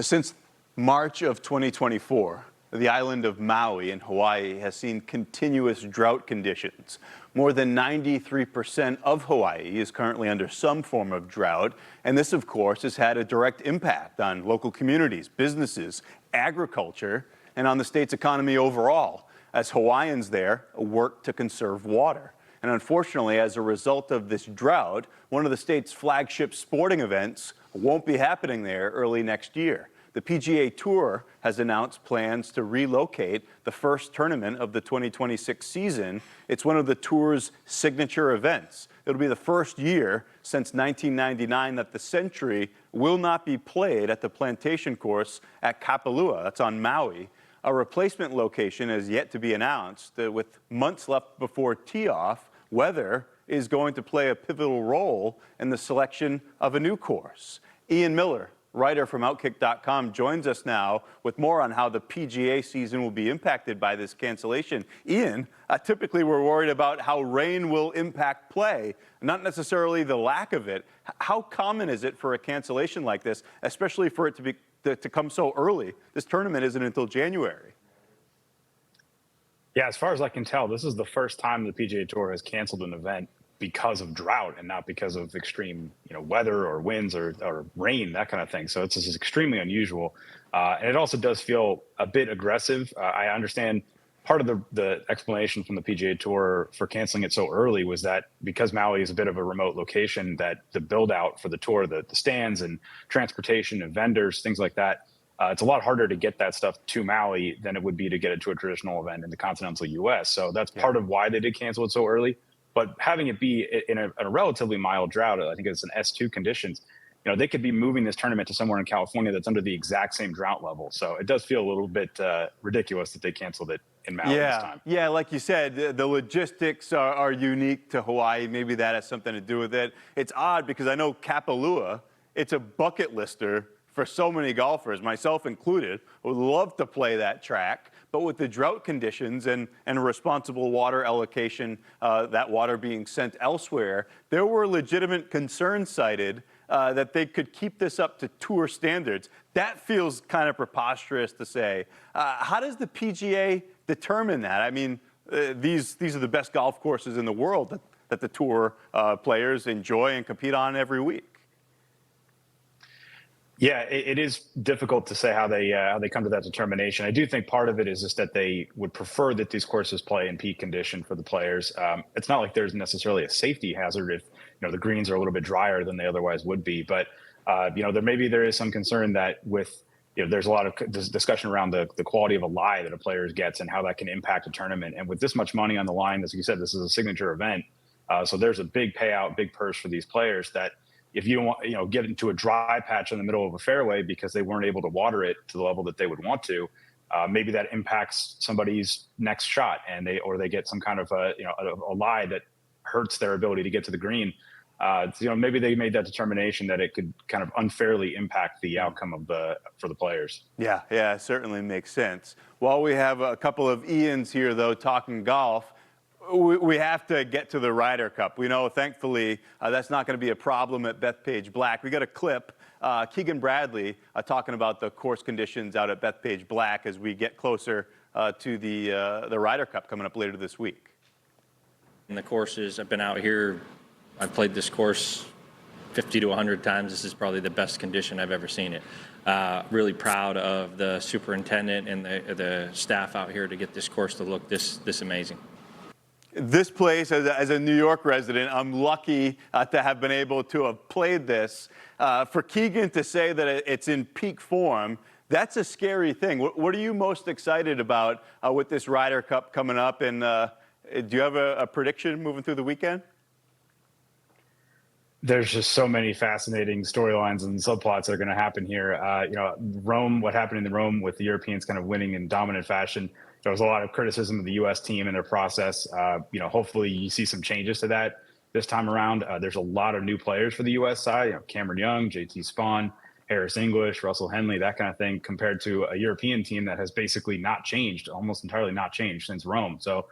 Since March of 2024, the island of Maui in Hawaii has seen continuous drought conditions. More than 93% of Hawaii is currently under some form of drought, and this, of course, has had a direct impact on local communities, businesses, agriculture, and on the state's economy overall, as Hawaiians there work to conserve water. And unfortunately, as a result of this drought, one of the state's flagship sporting events won't be happening there early next year. The PGA Tour has announced plans to relocate the first tournament of the 2026 season. It's one of the tour's signature events. It'll be the first year since 1999 that the Century will not be played at the Plantation Course at Kapalua. That's on Maui. A replacement location is yet to be announced. With months left before tee-off, weather is going to play a pivotal role in the selection of a new course. Ian Miller, writer from Outkick.com, joins us now with more on how the PGA season will be impacted by this cancellation. Ian, typically we're worried about how rain will impact play, not necessarily the lack of it. How common is it for a cancellation like this, especially for it to come so early? This tournament isn't until January. Yeah, as far as I can tell, this is the first time the PGA Tour has canceled an event because of drought and not because of extreme, weather or winds or rain, that kind of thing. So it's just extremely unusual. And it also does feel a bit aggressive. I understand part of the explanation from the PGA Tour for canceling it so early was that because Maui is a bit of a remote location, that the build out for the tour, the stands and transportation and vendors, things like that, it's a lot harder to get that stuff to Maui than it would be to get it to a traditional event in the continental US. So that's part of why they did cancel it so early. But having it be in a relatively mild drought, I think it's an S2 conditions, they could be moving this tournament to somewhere in California that's under the exact same drought level. So it does feel a little bit ridiculous that they canceled it in Maui this time. Yeah, like you said, the logistics are unique to Hawaii. Maybe that has something to do with it. It's odd because I know Kapalua, it's a bucket lister for so many golfers, myself included, would love to play that track. But with the drought conditions and responsible water allocation, that water being sent elsewhere, there were legitimate concerns cited that they could keep this up to tour standards. That feels kind of preposterous to say. How does the PGA determine that? I mean, these are the best golf courses in the world that the tour players enjoy and compete on every week. Yeah, it is difficult to say how they come to that determination. I do think part of it is just that they would prefer that these courses play in peak condition for the players. It's not like there's necessarily a safety hazard if the greens are a little bit drier than they otherwise would be. But there is some concern that with there's a lot of discussion around the quality of a lie that a player gets and how that can impact a tournament. And with this much money on the line, as you said, this is a signature event, so there's a big payout, big purse for these players that. If you don't want, get into a dry patch in the middle of a fairway because they weren't able to water it to the level that they would want to, maybe that impacts somebody's next shot, and they get some kind of a lie that hurts their ability to get to the green. Maybe they made that determination that it could kind of unfairly impact the outcome for the players. Yeah, it certainly makes sense. While we have a couple of Ians here, though, talking golf, we have to get to the Ryder Cup. We know, thankfully, that's not going to be a problem at Bethpage Black. We got a clip, Keegan Bradley talking about the course conditions out at Bethpage Black as we get closer to the Ryder Cup coming up later this week. And the courses, I've been out here, I've played this course 50 to 100 times. This is probably the best condition I've ever seen it. Really proud of the superintendent and the staff out here to get this course to look this amazing. This place, as a New York resident, I'm lucky to have been able to have played this. For Keegan to say that it's in peak form, that's a scary thing. What are you most excited about with this Ryder Cup coming up? And do you have a prediction moving through the weekend? There's just so many fascinating storylines and subplots that are going to happen here. Rome, what happened in Rome with the Europeans kind of winning in dominant fashion. There was a lot of criticism of the U.S. team and their process. Hopefully you see some changes to that this time around. There's a lot of new players for the U.S. side. Cameron Young, JT Spawn, Harris English, Russell Henley, that kind of thing, compared to a European team that has basically not changed, almost entirely not changed since Rome. So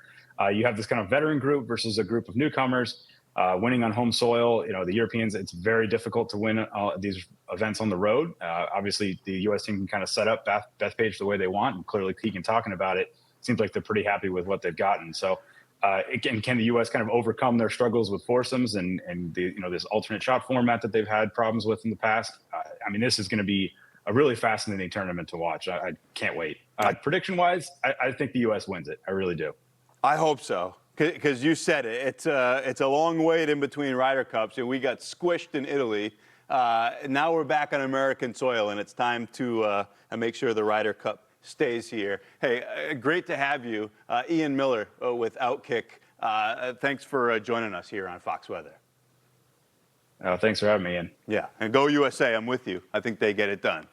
you have this kind of veteran group versus a group of newcomers. Winning on home soil, the Europeans, it's very difficult to win these events on the road. Obviously, the U.S. team can kind of set up Bethpage the way they want, and clearly Keegan talking about it, seems like they're pretty happy with what they've gotten. So, again, can the U.S. kind of overcome their struggles with foursomes and the, this alternate shot format that they've had problems with in the past? I mean, this is going to be a really fascinating tournament to watch. I can't wait. Prediction-wise, I think the U.S. wins it. I really do. I hope so. Because you said it, it's a long wait in between Ryder Cups, and we got squished in Italy. Now we're back on American soil, and it's time to make sure the Ryder Cup stays here. Hey, great to have you, Ian Miller with Outkick. Thanks for joining us here on Fox Weather. Thanks for having me, Ian. Yeah, and go USA. I'm with you. I think they get it done.